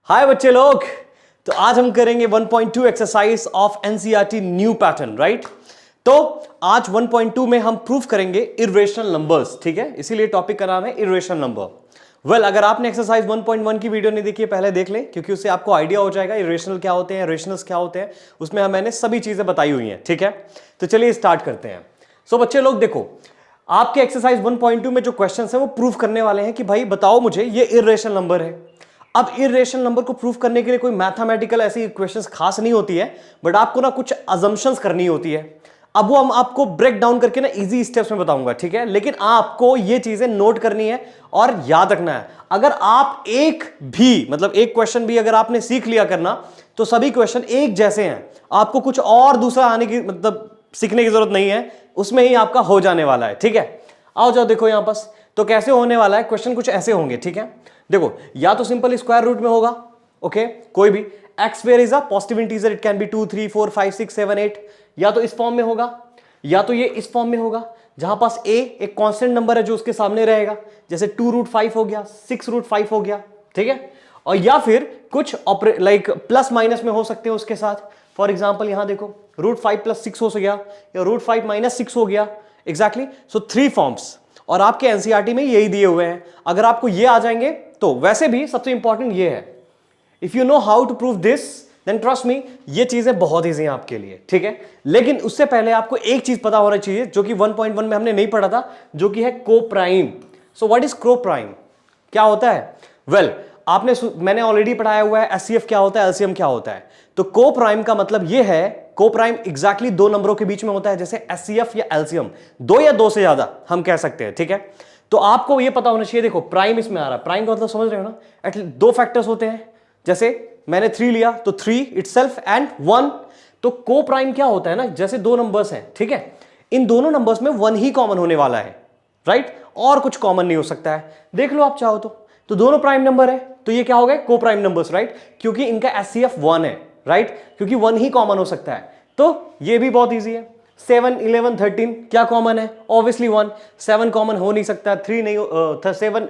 हाय बच्चे लोग। तो आज हम करेंगे 1.2 exercise of NCERT new pattern, right. तो आज 1.2 में हम प्रूफ करेंगे इर्रेशनल नंबर्स, ठीक है। इसीलिए टॉपिक का नाम है इर्रेशनल नंबर। वेल, अगर आपने एक्सरसाइज 1.1 की वीडियो नहीं देखी है पहले देख लें, क्योंकि उससे आपको आइडिया हो जाएगा इर्रेशनल क्या होते हैं, रेशनल्स क्या होते हैं। उसमें मैंने सभी चीजें बताई हुई हैं, ठीक है। तो चलिए स्टार्ट करते हैं। सो बच्चे लोग देखो, आपके एक्सरसाइज 1.2 में जो क्वेश्चंस हैं वो प्रूफ करने वाले हैं कि भाई बताओ मुझे ये इर्रेशनल नंबर है। अब इर्रेशनल नंबर को प्रूफ करने के लिए कोई मैथमेटिकल ऐसी इक्वेशंस खास नहीं होती है, बट आपको ना कुछ अजम्पशंस करनी होती है। अब वो हम आपको ब्रेक डाउन करके ना इजी स्टेप्स में बताऊंगा, ठीक है। लेकिन आपको ये चीजें नोट करनी है और याद रखना है। अगर आप एक भी मतलब एक क्वेश्चन भी अगर आपने सीख लिया करना, तो सभी क्वेश्चन एक जैसे हैं। आपको कुछ और दूसरा आने की मतलब सीखने की जरूरत नहीं है, उसमें ही आपका हो जाने वाला है, ठीक है। आओ जाओ देखो यहां पास तो कैसे होने वाला है। क्वेश्चन कुछ ऐसे होंगे, ठीक है। देखो, या तो सिंपल स्क्वायर रूट में होगा, ओके, कोई भी x where is a positive integer, it can be 2 3 4 5 6 7 8। या तो इस फॉर्म में होगा, या तो ये इस फॉर्म में होगा जहां पास a एक कांस्टेंट नंबर है जो उसके सामने रहेगा, जैसे 2√5 हो गया, 6√5 हो गया, ठीक है। और या फिर कुछ लाइक प्लस माइनस में हो सकते हैं उसके साथ। फॉर एग्जाम्पल यहां देखो, √5 + 6 हो गया या √5 - 6 हो गया, एग्जैक्टली। सो 3 फॉर्म्स और आपके एनसीईआरटी में यही दिए हुए हैं। अगर आपको ये आ जाएंगे तो वैसे भी सबसे इंपॉर्टेंट ये है, if you know how to prove this then trust me, ये चीजें बहुत ईजी हैं आपके लिए, ठीक है। लेकिन उससे पहले आपको एक चीज पता होना चाहिए जो कि 1.1 में हमने नहीं पढ़ा था, जो कि है coprime. So what is coprime, क्या होता है? वेल, मैंने ऑलरेडी पढ़ाया हुआ है एचसीएफ क्या होता है, एलसीएम क्या होता है। तो कोप्राइम का मतलब यह है, कोप्राइम एग्जैक्टली दो नंबरों के बीच में होता है, जैसे एचसीएफ या एलसीएम, दो या दो से ज्यादा हम कह सकते हैं, ठीक है। तो आपको यह पता होना चाहिए, देखो प्राइम इसमें आ रहा है, प्राइम का मतलब समझ रहे हो ना, एटलीस्ट दो फैक्टर्स होते हैं। जैसे मैंने 3 लिया तो 3 इटसेल्फ एंड 1। तो कोप्राइम क्या होता है ना, जैसे दो नंबर्स हैं, ठीक है, इन दोनों नंबर्स में 1 ही कॉमन होने वाला है, राइट, और कुछ कॉमन नहीं हो सकता है। देख लो आप चाहो तो दोनों प्राइम नंबर है, तो ये क्या हो गए, कोप्राइम नंबर्स, राइट, क्योंकि इनका एचसीएफ 1 है, राइट, क्योंकि 1 ही कॉमन हो सकता है। तो ये भी बहुत इजी है। 7 11 13 क्या कॉमन है, ऑब्वियसली 1। 7 कॉमन हो नहीं सकता, 3 नहीं, 7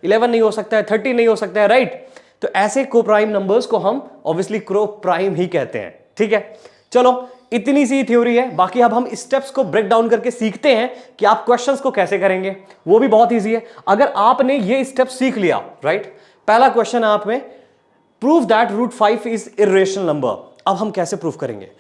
11 नहीं हो सकता है, 13 नहीं हो सकता है, राइट। तो ऐसे कोप्राइम नंबर्स को हम ऑब्वियसली कोप्राइम ही कहते हैं, ठीक है। चलो, इतनी सी थ्योरी है, बाकी अब हम स्टेप्स को ब्रेक डाउन करके सीखते हैं कि आप क्वेश्चंस को कैसे करेंगे। वो भी बहुत इजी है अगर आपने ये स्टेप सीख लिया, राइट। पहला क्वेश्चन है आप में, prove that √5 is irrational number. अब हम कैसे प्रूव करेंगे?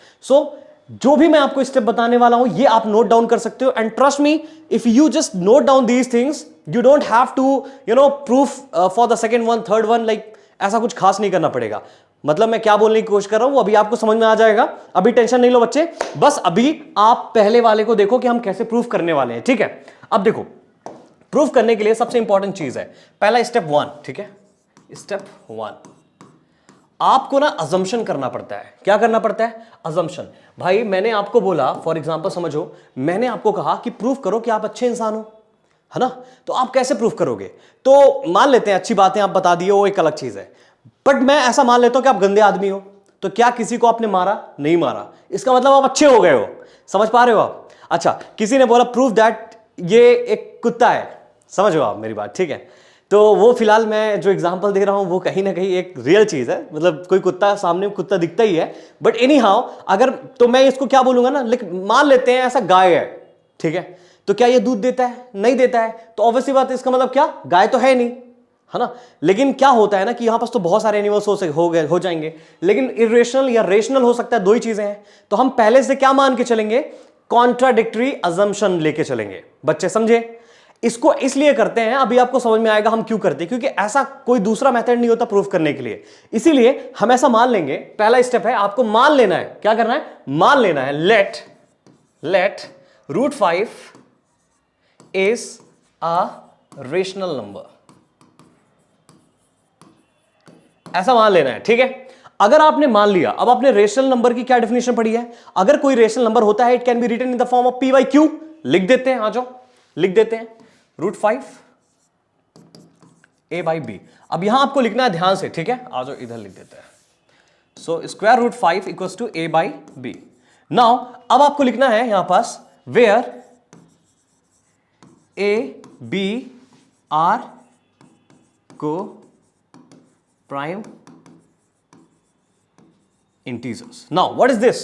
जो भी मैं आपको स्टेप बताने वाला हूं ये आप नोट डाउन कर सकते हो, and trust me, if you just note down these things you don't have to proof for the second one, third one, like ऐसा कुछ खास नहीं करना पड़ेगा। मतलब मैं क्या बोलने की कोशिश कर रहा हूं वो अभी आपको समझ में आ जाएगा। अभी टेंशन नहीं लो बच्चे, बस अभी आप पहले वाले को देखो कि हम कैसे प्रूफ करने वाले हैं, ठीक है। अब देखो, प्रूफ करने के लिए सबसे इंपॉर्टेंट चीज है पहला स्टेप 1, ठीक है। स्टेप 1 आपको ना अजम्पशन करना पड़ता है। क्या करना पड़ता है? अजम्पशन। भाई मैंने आपको बोला, फॉर एग्जांपल समझो, मैंने आपको कहा कि प्रूफ करो कि आप अच्छे इंसान हो, है ना। तो आप कैसे प्रूफ करोगे? तो मान लेते हैं अच्छी बातें आप बता दिए, वो एक अलग चीज है, बट मैं ऐसा मान लेता हूं कि आप गंदे आदमी हो। तो क्या किसी को आपने मारा? नहीं मारा, इसका मतलब आप अच्छे हो गए हो। समझ पा रहे हो आप? अच्छा, किसी ने बोला प्रूफ दैट ये एक कुत्ता है, समझ लो आप मेरी बात, ठीक है। तो वो फिलहाल मैं जो एग्जांपल दे रहा हूं वो कहीं ना कहीं एक रियल चीज है, मतलब कोई कुत्ता सामने कुत्ता दिखता ही है, बट एनी हाउ अगर तो मैं इसको क्या बोलूंगा ना, लेकिन मान लेते हैं ऐसा गाय है, ठीक है। तो क्या ये दूध देता है? नहीं देता है, तो ऑब्वियसली बात है, इसका मतलब क्या, गाय तो है नहीं, है ना। लेकिन क्या होता है ना कि यहां पास तो बहुत सारे एनिमल्स हो जाएंगे, लेकिन इरेशनल या रेशनल हो सकता है, दो ही चीजें हैं। तो हम पहले से क्या मान के चलेंगे? कॉन्ट्राडिक्टरी अजम्पशन लेके चलेंगे। बच्चे समझे? इसको इसलिए करते हैं, अभी आपको समझ में आएगा हम क्यों करते हैं, क्योंकि ऐसा कोई दूसरा मेथड नहीं होता प्रूफ करने के लिए। इसीलिए हम ऐसा मान लेंगे। पहला स्टेप है, आपको मान लेना है। क्या करना है? मान लेना है, let √5 is a rational number, ऐसा मान लेना है, ठीक है। अगर आपने मान लिया, अब आपने रेशनल नंबर की क्या डेफिनेशन पढ़ी है? अगर कोई रेशनल नंबर होता है, it can be written in the form of p/q। लिख देते हैं, आ जाओ लिख देते हैं, √5 a/b। अब यहां आपको लिखना है ध्यान से, ठीक है, आ जाओ इधर लिख देते हैं। सो √5 इक्वल्स टू a/b। नाउ अब आपको लिखना है यहां पास where a b are coprime integers. Now what is this?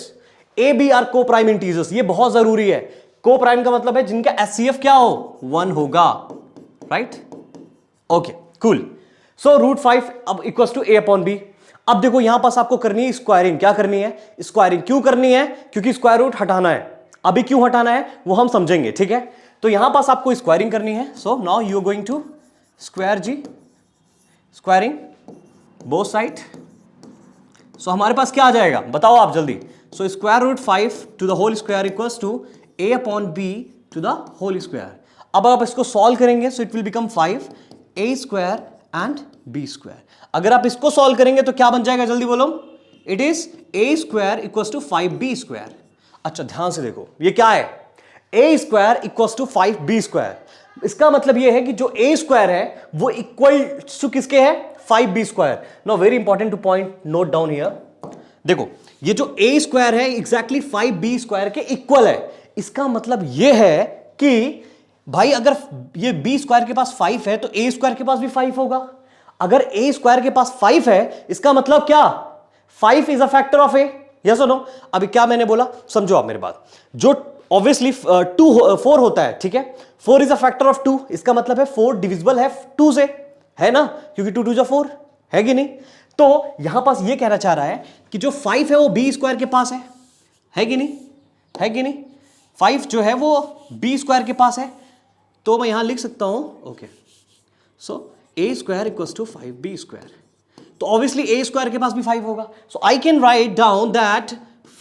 A B are coprime integers, ये बहुत जरूरी है। को प्राइम का मतलब है जिनका एचसीएफ क्या हो, 1 होगा, राइट? Okay cool. सो √5 अब equals to A upon B. अब देखो यहां पास आपको करनी है स्क्वायरिंग। क्या करनी है? स्क्वायरिंग। क्यों करनी है? क्योंकि स्क्वायर रूट हटाना है। अभी क्यों हटाना है वो हम समझेंगे, ठीक है? तो यहां पास आपको स्क्वायरिंग करनी है। So now you are going to square जी, स्क्वायरिंग बोथ साइड। सो हमारे पास क्या आ जाएगा बताओ आप जल्दी। So square root 5 to the whole square equals to A upon b to the whole square. अब आप इसको सॉल्व करेंगे so it will become 5 a square and b square. अगर आप इसको सॉल्व करेंगे तो क्या बन जाएगा जल्दी बोलो? It is a square equals to 5b square. अच्छा ध्यान से देखो ये क्या है? A square equals to 5b square. इसका मतलब ये है कि जो ए स्क्वायर है वो इक्वल टू किसके है? 5b square. Now very important two point note down here. देखो ये जो ए स्क्वायर है एग्जैक्टली 5b स्क्वायर के इक्वल है। इसका मतलब ये है कि भाई अगर ये बी स्क्वायर के पास 5 है तो ए स्क्वायर के पास भी 5 होगा। अगर ए स्क्वायर के पास 5 है इसका मतलब क्या? 5 is a factor of A. Yes or no? अभी क्या मैंने बोला समझो आप मेरी बात। जो ऑब्वियसली 4 होता है, ठीक है? 4 इज अ फैक्टर ऑफ 2। इसका मतलब है 4 डिविजिबल है 2 से, है ना? क्योंकि 2 2 जा 4, है कि नहीं? तो यहां पास ये कहना चाह रहा है कि जो 5 है वो बी स्क्वायर के पास है कि नहीं? है कि नहीं? 5 जो है वो बी स्क्वायर के पास है। तो मैं यहां लिख सकता हूं okay, so a square equals to 5b square. तो ऑब्वियसली ए स्क्वायर के पास भी 5 होगा। So I can write down that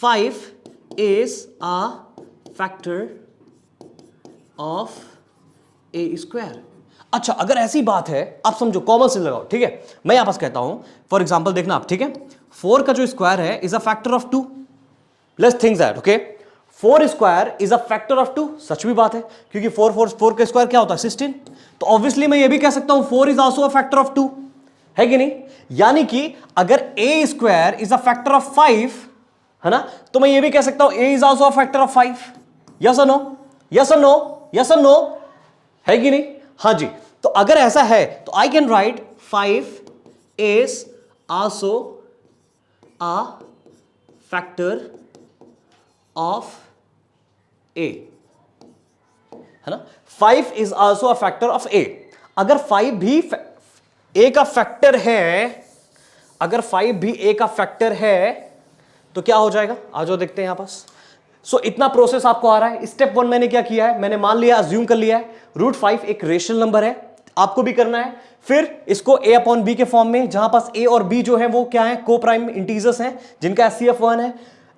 5 is a factor of a square. अच्छा अगर ऐसी बात है आप समझो, कॉमन सेंस लगाओ, ठीक है? मैं यहां पास कहता हूं फॉर एग्जांपल देखना आप, ठीक है? 4 का जो स्क्वायर है is a factor of 2। Let's think that, okay? 4 square is a factor of 2। सच भी बात है क्योंकि 4 का स्क्वायर क्या होता है? 16। तो ऑब्वियसली मैं ये भी कह सकता हूं 4 is also a factor of 2, है कि नहीं? यानी कि अगर a square is a factor of 5, है ना, तो मैं ये भी कह सकता हूं a is also a factor of 5। Yes or no? Yes or no? Yes or no? है कि नहीं? हाँ जी। तो अगर ऐसा है तो I can write 5 is also a factor of a, है ना? 5 is also a factor of a. अगर 5 भी ए का फैक्टर है, अगर 5 भी ए का फैक्टर है तो क्या हो जाएगा? आ जाओ देखते हैं यहां पास। सो इतना प्रोसेस आपको आ रहा है। स्टेप 1 मैंने क्या किया है? मैंने मान लिया, अज्यूम कर लिया है √5 एक रेशनल नंबर है। आपको भी करना है। फिर इसको a अपॉन बी के फॉर्म में, जहां पास a और b जो है वो क्या है? को प्राइम इंटीजर्स हैं जिनका एचसीएफ 1 है।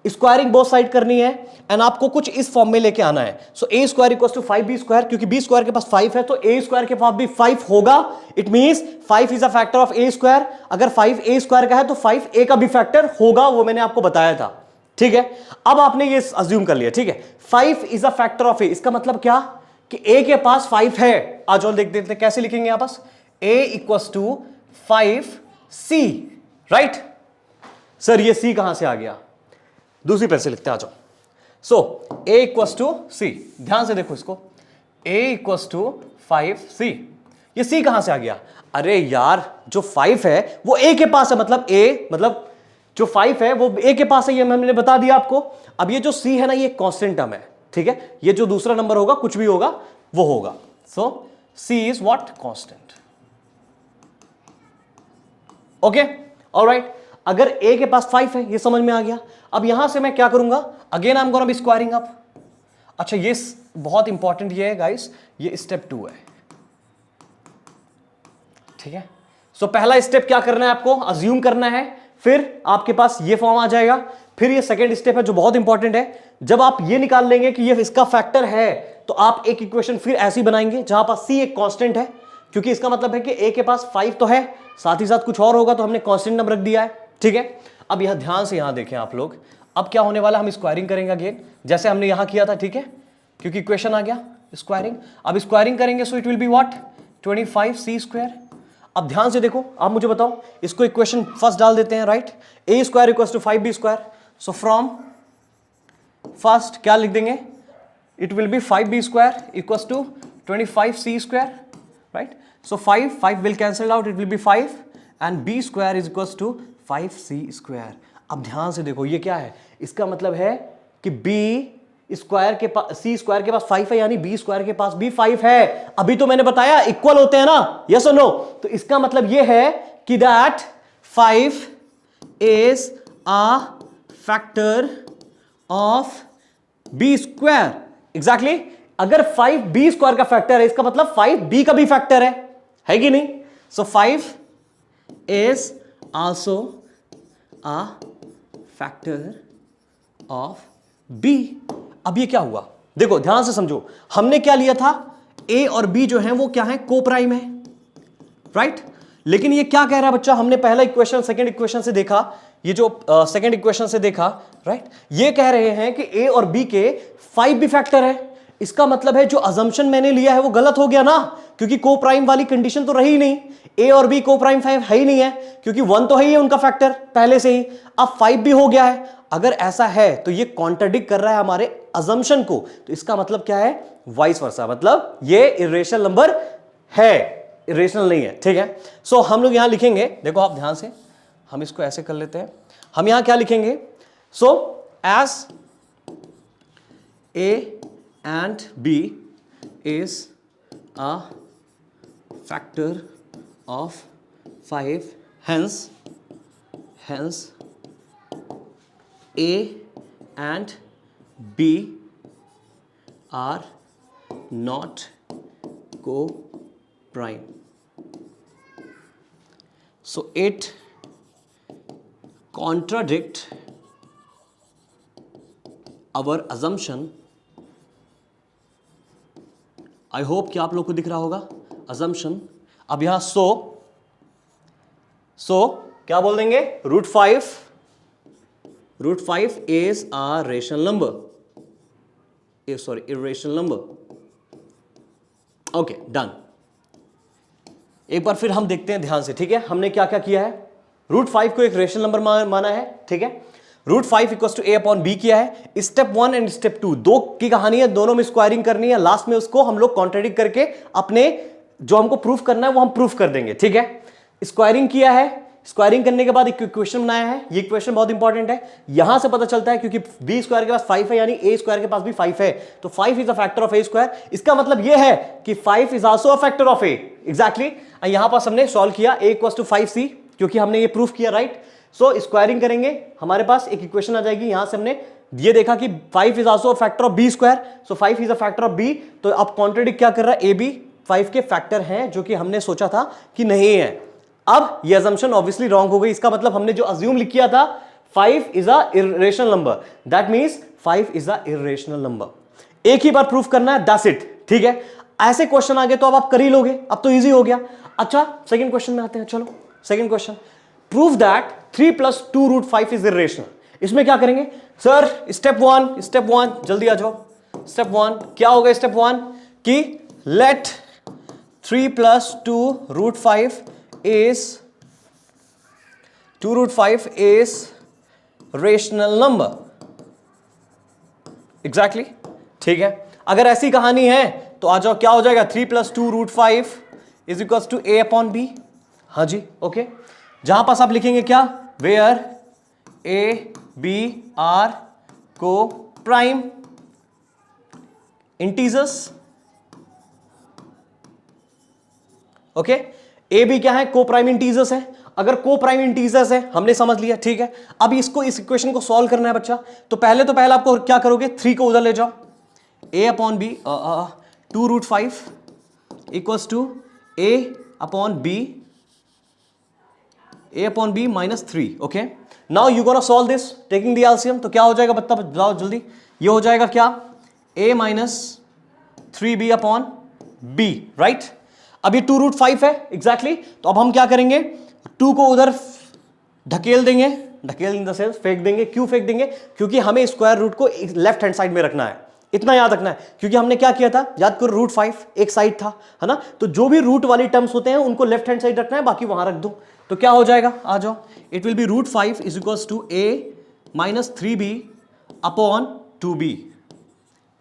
स्क्वायरिंग बोथ साइड करनी है एंड आपको कुछ इस फॉर्म में लेके आना है। So a square equals to 5b square, क्योंकि b स्क्वायर के पास 5 है तो a स्क्वायर के पास भी 5 होगा। It means 5 is a factor of a square. अगर 5 a स्क्वायर का है तो 5 a का भी फैक्टर होगा, वो मैंने आपको बताया था, ठीक है? अब आपने ये अज्यूम कर लिया, ठीक है? 5 is a factor of a। इसका मतलब क्या कि a के पास 5 है। आज और देख देते कैसे लिखेंगे यहां पास। a equals to 5c, right? Sir ये c कहां से आ गया? दूसरी पेन से लिखते आ जाओ। सो a इक्वल्स टू c, ध्यान से देखो इसको, a इक्वल्स टू 5c। ये c कहां से आ गया? अरे यार जो 5 है वो a के पास है, मतलब a मतलब जो 5 है वो a के पास है, ये मैंने बता दिया आपको। अब ये जो c है ना ये कांस्टेंट टर्म है, ठीक है? ये जो दूसरा नंबर होगा कुछ भी होगा वो होगा। सो c is what? Constant. Okay alright. अगर a के पास 5 है, ये समझ में आ गया। अब यहां से मैं क्या करूंगा? Again I am gonna be squaring up. अच्छा ये बहुत इंपॉर्टेंट ये है गाइस, ये स्टेप 2 है, ठीक है? सो पहला स्टेप क्या करना है आपको? अज्यूम करना है, फिर आपके पास ये फॉर्म आ जाएगा। फिर ये सेकंड स्टेप है जो बहुत इंपॉर्टेंट है। जब आप ये निकाल लेंगे कि ये इसका फैक्टर है तो आप एक इक्वेशन फिर ऐसी बनाएंगे जहां पास c एक कांस्टेंट है, क्योंकि इसका मतलब है कि a के पास 5 तो है, साथ ही साथ कुछ और होगा तो हमने कांस्टेंट नंबर रख दिया है, ठीक है? अब यहां ध्यान से यहां देखें आप लोग। अब क्या होने वाला? हम स्क्वायरिंग करेंगे अगेन, जैसे हमने यहां किया था, ठीक है? क्योंकि इक्वेशन आ गया स्क्वायरिंग। अब स्क्वायरिंग करेंगे so it will be what? 25c square. अब ध्यान से देखो, आप मुझे बताओ, इसको इक्वेशन फर्स्ट डाल देते हैं, right? a square equals to 5b square. So from first क्या लिख देंगे? It will be 5b square equals to 25c square, right? So 5 will cancel out, it will be 5 and b square is equals to 5c square. अब ध्यान से देखो ये क्या है, इसका मतलब है कि बी स्क्वायर के पास सी स्क्वायर के पास 5 है, यानी बी स्क्वायर के पास भी 5 है। अभी तो मैंने बताया इक्वल होते हैं ना, यस और नो। तो इसका मतलब ये है कि that 5 is a factor of B square. Exactly, अगर 5 बी स्क्वायर का फैक्टर है, इसका मतलब 5 बी का भी फैक्टर है कि नहीं? So 5 is also a factor of B. अब ये क्या हुआ, देखो ध्यान से समझो, हमने क्या लिया था, ए और बी जो है वो क्या है, को प्राइम है, राइट? लेकिन ये क्या कह रहा है बच्चा, हमने पहला इक्वेशन सेकंड इक्वेशन से देखा, ये जो सेकंड इक्वेशन से देखा, राइट? ये कह रहे हैं कि ए और बी के 5 भी फैक्टर है। इसका मतलब है जो अजम्पशन मैंने लिया है वो गलत हो गया ना, क्योंकि को प्राइम वाली कंडीशन तो रही नहीं, ए और बी को प्राइम 5 है ही नहीं है, क्योंकि 1 तो है ही है उनका फैक्टर पहले से ही, अब 5 भी हो गया है। अगर ऐसा है तो ये कॉन्ट्राडिक्ट कर रहा है हमारे अजम्पशन को, तो इसका मतलब क्या है, वाइस वर्सा, मतलब ये इरेशनल नंबर है, इरेशनल नहीं है, ठीक है? सो हम लोग यहां लिखेंगे, देखो आप ध्यान से, हम इसको ऐसे कर लेते हैं, हम यहां क्या लिखेंगे, so as A and B is a factor of 5, hence A and B are not co-prime. So it contradicts our assumption. I hope कि आप लोग को दिख रहा होगा assumption. अब यहां सो क्या बोल देंगे, root five is a rational number, sorry irrational number. Okay done. एक बार फिर हम देखते हैं ध्यान से, ठीक है? हमने क्या क्या किया है, रूट 5 को एक रेशनल नंबर माना है, ठीक है? Root 5 equal to A upon B किया है। स्टेप 1 एंड स्टेप 2 दो की कहानी है, दोनों में स्क्वायरिंग करनी है, लास्ट में उसको हम लोग कॉन्ट्राडिक्ट करके अपने जो हमको प्रूफ करना है वो हम प्रूफ कर देंगे, ठीक है? स्क्वायरिंग किया है, स्क्वायरिंग करने के बाद एक इक्वेशन बनाया है, ये इक्वेशन बहुत इंपॉर्टेंट है, यहां से पता चलता है क्योंकि बी स्क्वायर के पास 5 है, यानी ए स्क्वायर के पास भी 5 है, तो 5 is a factor of a square. इसका मतलब ये है कि 5 is also a factor of A, exactly. यहां पास हमने सॉल्व किया a इक्वल टू 5c, क्योंकि हमने ये प्रूफ किया, राइट? सो स्क्वायरिंग करेंगे, हमारे पास एक इक्वेशन आ जाएगी, यहां से हमने ये देखा कि 5 is also a factor of B square, so 5 is a factor of B. तो अब कॉन्ट्राडिक्ट क्या कर रहा है, ए बी 5 के फैक्टर हैं, जो कि हमने सोचा था कि नहीं है। अब ये assumption ऑब्वियसली रॉन्ग हो गई, इसका मतलब हमने जो अज्यूम लिख किया था 5 is a irrational number, that means 5 is a irrational number. एक ही बार प्रूफ करना है, दैट्स इट, ठीक है? ऐसे क्वेश्चन आ गए तो अब आप कर ही लोगे, अब तो इजी हो गया। अच्छा सेकंड क्वेश्चन में आते हैं, चलो second question, prove that 3 + 2 root 5 is irrational. इसमें क्या करेंगे सर, स्टेप 1 जल्दी आ जाओ। स्टेप 1 क्या होगा, स्टेप 1 कि late 3 + 2 root 5 is 2 root 5 is rational number, exactly, ठीक है? अगर ऐसी कहानी है तो आ जाओ, क्या हो जाएगा, 3 + 2 root 5 is equal to a upon b। हाँ जी, ओके। जहां पास आप लिखेंगे क्या, where a b are coprime integers, okay? A B क्या है, को प्राइम इंटीजर्स है। अगर को प्राइम इंटीजर्स है, हमने समझ लिया, ठीक है? अब इसको, इस इक्वेशन को सॉल्व करना है बच्चा, तो पहले आपको क्या करोगे, 3 को उधर ले जाओ, a upon B 2 root 5 equals to a upon B minus 3, okay? Now you gonna solve this taking the LCM, तो क्या हो जाएगा बताओ जल्दी, ये हो जाएगा क्या, a minus 3b upon b, right? अब ये 2 रूट 5 है, एग्जैक्टली। तो अब हम क्या करेंगे, 2 को उधर ढकेल देंगे, ढकेल इन द सेंस फेंक देंगे। क्यों फेंक देंगे, क्योंकि हमें स्क्वायर रूट को लेफ्ट हैंड साइड में रखना है, इतना याद रखना है। क्योंकि हमने क्या किया था, याद करो, रूट 5 एक साइड था, है ना? तो जो भी रूट वाली टर्म्स होते हैं उनको लेफ्ट हैंड साइड रखना है, बाकी वहां रख दो। तो क्या हो जाएगा, आ जाओ, it will be root 5 is equals to a minus 3b upon 2b,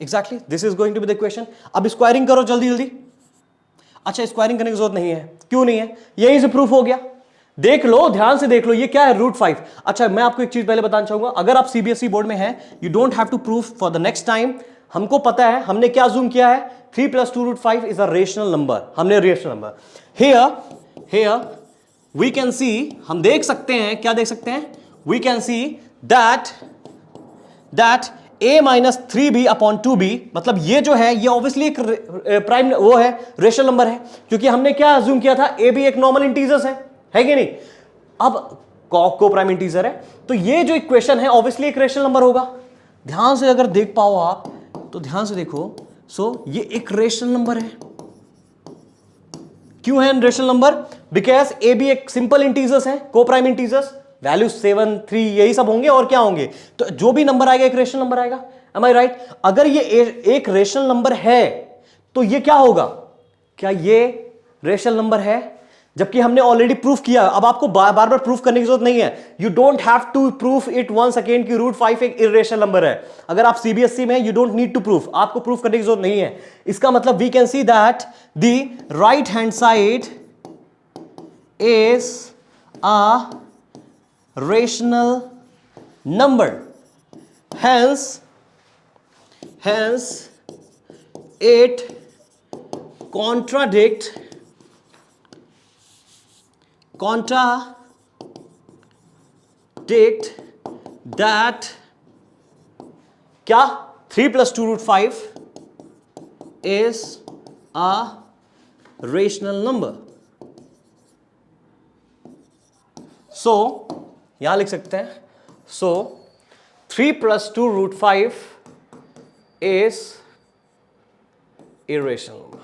exactly this is going to be the equation. अब स्क्वायरिंग करो जल्दी जल्दी। अच्छा स्क्वायरिंग करने की जरूरत नहीं है, क्यों नहीं है, यहीं से प्रूफ हो गया। देख लो, ध्यान से देख लो, ये क्या है √5। अच्छा, मैं आपको एक चीज पहले बताना चाहूंगा, अगर आप सीबीएसई बोर्ड में हैं, you don't have to prove for the next time. हमको पता है, हमने क्या जूम किया है, 3 + 2 √5 इज अ रेशनल नंबर। हमने rational number here we can see, हम देख सकते हैं, क्या देख सकते हैं, we can see that a - 3b / 2b, मतलब ये जो है, ये ऑब्वियसली एक प्राइम वो है, रेशनल नंबर है, क्योंकि हमने क्या अज्यूम किया था, a b एक नॉर्मल इंटीजर्स है कि नहीं। अब को प्राइम इंटीजर है, तो ये जो इक्वेशन है ऑब्वियसली एक रेशनल नंबर होगा। ध्यान से अगर देख पाओ आप, तो ध्यान से देखो, सो ये एक रेशनल नंबर है। क्यों है rational number? Because A B एक सिंपल इंटीजर्स है, को प्राइम इंटीजर्स, वैल्यू 7 3 यही सब होंगे, और क्या होंगे, तो जो भी नंबर आएगा एक रेशनल नंबर आएगा। एम आई राइट? अगर ये एक रेशनल नंबर है, तो ये क्या होगा, क्या ये रेशनल नंबर है? जबकि हमने ऑलरेडी प्रूफ किया। अब आपको बार बार प्रूफ करने की जरूरत नहीं है, you don't have to proof it 1 second की √5 एक इरेशनल नंबर है। अगर आप सीबीएसई में, you don't need to proof, आपको प्रूफ करने की जरूरत नहीं है। इसका मतलब we can see that the right hand side is a rational number, hence it contradict that क्या 3 + 2 √5 is a rational number. So यहां लिख सकते हैं, so 3 + 2 √5 is irrational number।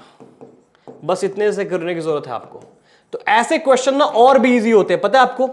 बस इतने से करने की जरूरत है आपको। तो ऐसे क्वेश्चन ना और भी इजी होते हैं, पता है आपको,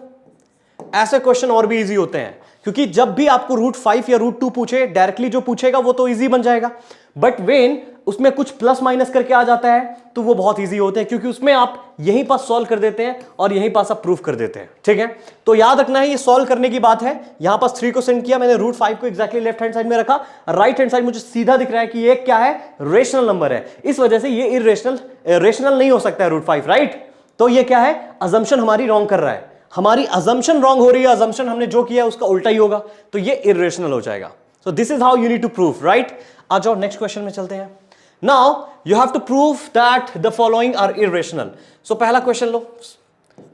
ऐसे क्वेश्चन और भी इजी होते हैं, क्योंकि जब भी आपको √5 या √2 पूछे, डायरेक्टली जो पूछेगा वो तो इजी बन जाएगा, बट वेन उसमें कुछ प्लस माइनस करके आ जाता है, तो वो बहुत इजी होते हैं, क्योंकि उसमें आप यहीं पास सॉल्व कर देते हैं और यहीं पास आप प्रूफ कर देते हैं। ठीक है, तो याद रखना है, ये सॉल्व करने की बात है। यहां पास 3 को सेंड किया मैंने, √5 को एग्जैक्टली लेफ्ट हैंड साइड में रखा, राइट हैंड साइड मुझे सीधा दिख रहा है कि ये क्या है, रेशनल नंबर है, इस वजह से ये रेशनल नहीं हो सकता है √5, राइट। तो ये क्या है, अजम्पशन हमारी रॉन्ग कर रहा है, हमारी अजम्पशन रॉन्ग हो रही है, अजम्पशन हमने जो किया उसका उल्टा ही होगा, तो ये इरेशनल हो जाएगा। So this is how you need to prove, right. आ जाओ नेक्स्ट क्वेश्चन में चलते हैं। Now you have to prove that the following are irrational. सो पहला क्वेश्चन लो,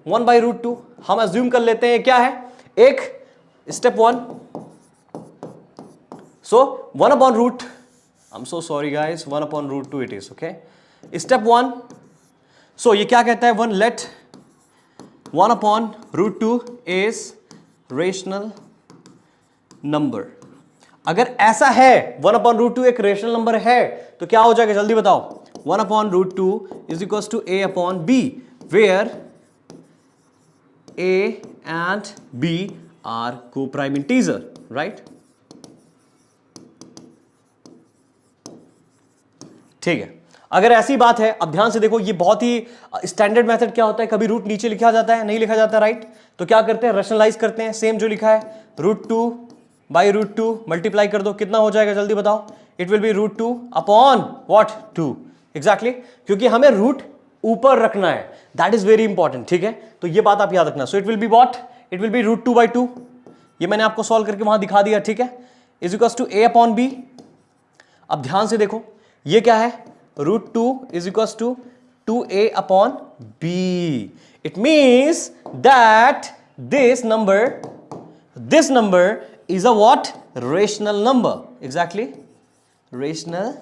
1/√2 हम अज्यूम कर लेते हैं क्या है, एक step 1, so 1/√, I am so sorry guys, 1/√2 it is, okay. Step 1, सो ये क्या कहता है, 1 लेट 1/√2 इज रेशनल नंबर। अगर ऐसा है 1/√2 एक रेशनल नंबर है, तो क्या हो जाएगा जल्दी बताओ, 1/√2 is equal to a/b, where a and b are co-prime integer, right? ठीक है, अगर ऐसी बात है, अब ध्यान से देखो, ये बहुत ही स्टैंडर्ड मेथड क्या होता है, कभी रूट नीचे लिखा जाता है, नहीं लिखा जाता, राइट। तो क्या करते हैं, रैशनलाइज करते हैं, सेम जो लिखा है, √2/√2 मल्टीप्लाई कर दो, कितना हो जाएगा जल्दी बताओ, it will B √2 upon what 2, exactly, क्योंकि हमें रूट ऊपर रखना है, दैट इज वेरी इंपॉर्टेंट। ठीक है, तो ये बात आप याद रखना। सो it will be what, it will B √2/2, ये मैंने आपको सॉल्व करके वहां दिखा दिया, ठीक है, इज इक्वल टू a/b। अब ध्यान से देखो, ये क्या है, √2 is equal to 2a/b। It means that this number is a what, rational number, exactly, rational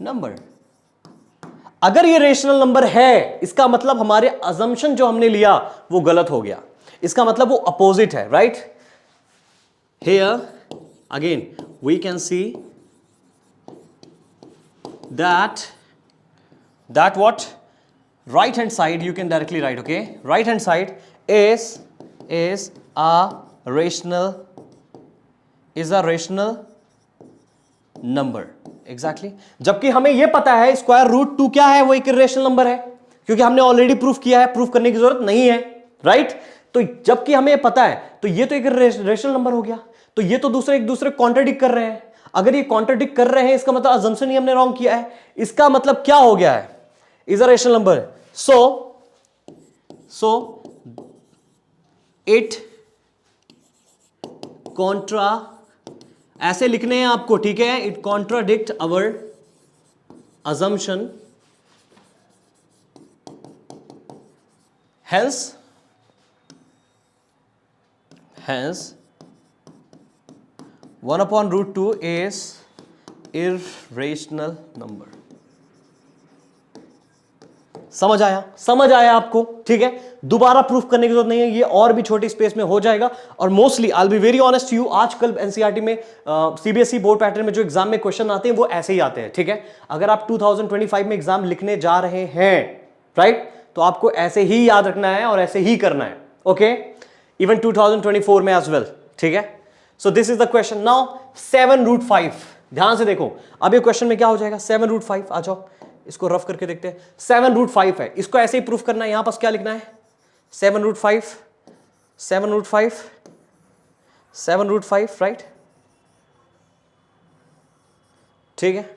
number। अगर ये रेशनल नंबर है, इसका मतलब हमारे अजम्पशन जो हमने लिया वो गलत हो गया, इसका मतलब वो अपोजिट है, right. Here again we can see that what, right hand side you can directly write, okay, right hand side is a rational number, exactly। जबकि हमें यह पता है √2 क्या है, वो एक इरेशनल नंबर है, क्योंकि हमने ऑलरेडी प्रूफ किया है, प्रूफ करने की जरूरत नहीं है, राइट। तो जबकि हमें पता है, तो ये तो एक रेशनल नंबर हो गया, तो ये तो एक दूसरे कॉन्ट्राडिक्ट कर रहे हैं। अगर ये कॉन्ट्राडिक्ट कर रहे हैं, इसका मतलब अजम्पशन ही हमने रॉन्ग किया है, इसका मतलब क्या हो गया है, is a rational number. So it Contra, ऐसे लिखने हैं आपको, ठीक है, it contradict our assumption, hence 1/√2 is irrational number. समझ आया आपको, ठीक है, दोबारा प्रूफ करने की जरूरत नहीं है, ये और भी छोटी स्पेस में हो जाएगा। और mostly I will be very honest to you, आजकल एनसीईआरटी में सीबीएसई बोर्ड पैटर्न में जो एग्जाम में क्वेश्चन आते हैं वो ऐसे ही आते हैं, ठीक है। अगर आप 2025 में एग्जाम लिखने जा रहे हैं, राइट, तो आपको ऐसे ही याद रखना है और ऐसे ही करना है, ओके, इवन 2024 में एज वेल, ठीक है। सो this is the question now 7√5। ध्यान से देखो, अब ये क्वेश्चन में क्या हो जाएगा, 7√5, आ जाओ इसको रफ करके देखते हैं। 7√5 है, इसको ऐसे ही प्रूफ करना है। यहां पास क्या लिखना है, 7√5, राइट, ठीक है,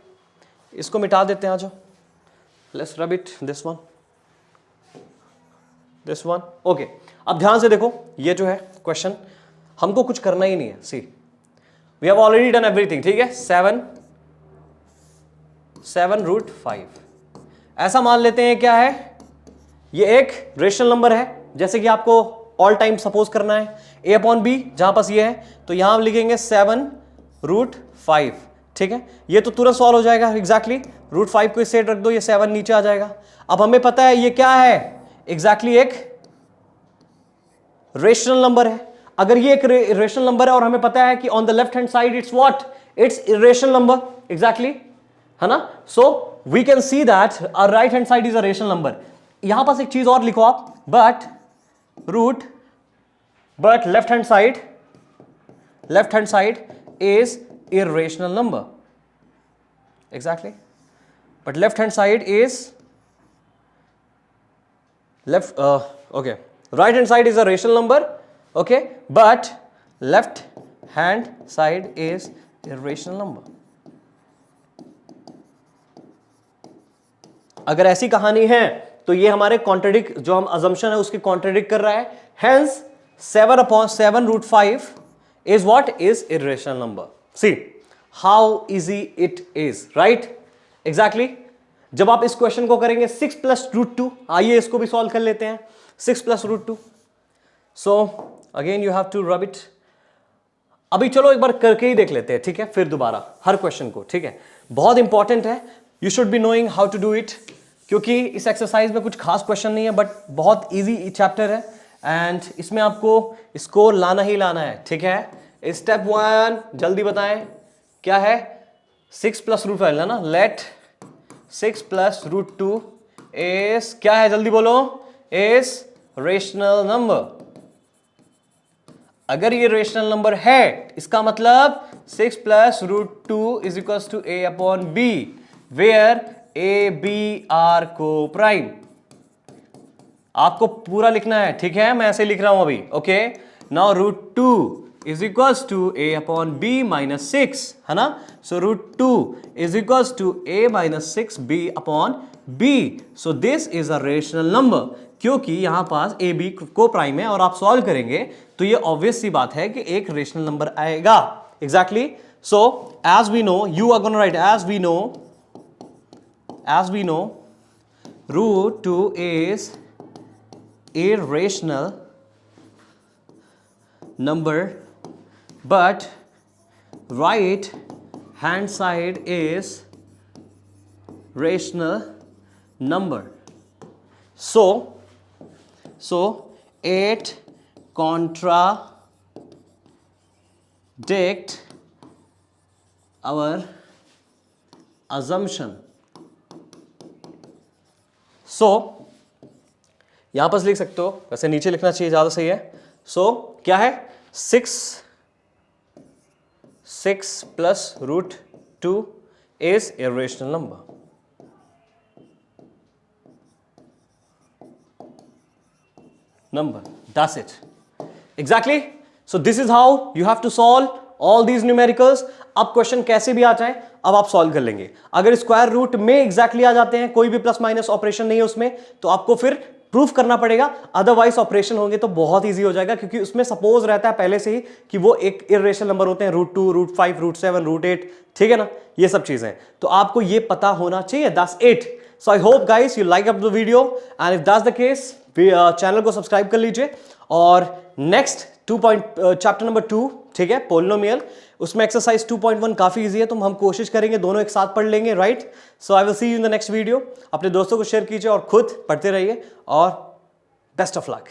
इसको मिटा देते हैं, आ जाओ, let's rub it this one, okay. अब ध्यान से देखो, ये जो है क्वेश्चन, हमको कुछ करना ही नहीं है, see we have already done everything, ठीक है। 7√5 ऐसा मान लेते हैं, क्या है, ये एक रेशनल नंबर है, जैसे कि आपको ऑल टाइम सपोज करना है a/b, जहां पास ये है, तो यहां हम लिखेंगे 7√5, ठीक है। ये तो तुरंत सॉल्व हो जाएगा, एग्जैक्टली √5 को इस साइड रख दो, ये 7 नीचे आ जाएगा। अब हमें पता है ये क्या है, एग्जैक्टली एक रेशनल नंबर है। अगर ये एक रेशनल नंबर है और हमें पता है कि on the left hand side it's what, it's irrational number, exactly, है ना। So we can see that our right hand side is a rational number. यहां पास एक चीज और लिखो आप, but left hand side is irrational number, exactly, but left hand side is okay, right hand side is a rational number, okay, but left hand side is irrational number. अगर ऐसी कहानी है तो ये हमारे कॉन्ट्रडिक्ट, जो हम अजम्पशन है उसकी कॉन्ट्रडिक्ट कर रहा है, hence 7/7√5 is what, is irrational number. See how easy it is, right? Exactly. जब आप इस क्वेश्चन को करेंगे 6 + √2, आइए इसको भी सॉल्व कर लेते हैं, 6 + √2, so again you have to rub it. अभी चलो एक बार करके ही देख लेते हैं, ठीक है, फिर दोबारा हर क्वेश्चन को, ठीक है, बहुत इंपॉर्टेंट है, you should be knowing how to do it, क्योंकि इस एक्सरसाइज में कुछ खास क्वेश्चन नहीं है, बट बहुत ईजी चैप्टर है, एंड इसमें आपको स्कोर लाना ही लाना है, ठीक है। स्टेप 1 जल्दी बताएं, क्या है, 6 + √5 है ना, लेट 6 + √2 इज, क्या है, जल्दी बोलो, इज रेशनल नंबर। अगर ये रेशनल नंबर है, इसका मतलब 6 + √2 is equals to a/b, where a b r को प्राइम। आपको पूरा लिखना है, ठीक है, मैं ऐसे लिख रहा हूं अभी, okay. Now √2 is equals to a/b - 6, है ना, so √2 is equals to a - 6b/b, so this is a rational number, क्योंकि यहां पास a b को प्राइम है और आप सॉल्व करेंगे तो ये ऑब्वियस सी बात है कि एक रेशनल नंबर आएगा, exactly. So as we know, you are gonna write as we know √2 is irrational number, but right hand side is rational number, so it contradict our assumption. So यहां पर लिख सकते हो, वैसे नीचे लिखना चाहिए, ज्यादा सही है। सो क्या है, 6 + √2 is irrational number. That's it. Exactly. So this is how you have to solve all these numericals. अब क्वेश्चन कैसे भी आ जाए, अब आप सॉल्व कर लेंगे। अगर स्क्वायर रूट में एग्जैक्टली आ जाते हैं, कोई भी प्लस माइनस ऑपरेशन नहीं है उसमें, तो आपको फिर प्रूफ करना पड़ेगा, अदरवाइज ऑपरेशन होंगे तो बहुत ईजी हो जाएगा, क्योंकि उसमें सपोज रहता है पहले से ही कि वो एक इर्रेशनल नंबर होते हैं, √2, √5, √7, √8, ठीक है ना, ये सब चीजें। तो आपको ये पता होना चाहिए, that's it. So I hope guys you like up the video, and if that's the case channel को सब्सक्राइब कर लीजिए। और नेक्स्ट चैप्टर नंबर 2, ठीक है, पोलिनोमियल, उसमें एक्सरसाइज 2.1 काफी इजी है, तो हम कोशिश करेंगे दोनों एक साथ पढ़ लेंगे, right. So I will see you in the next video. अपने दोस्तों को शेयर कीजिए और खुद पढ़ते रहिए, और बेस्ट ऑफ लक।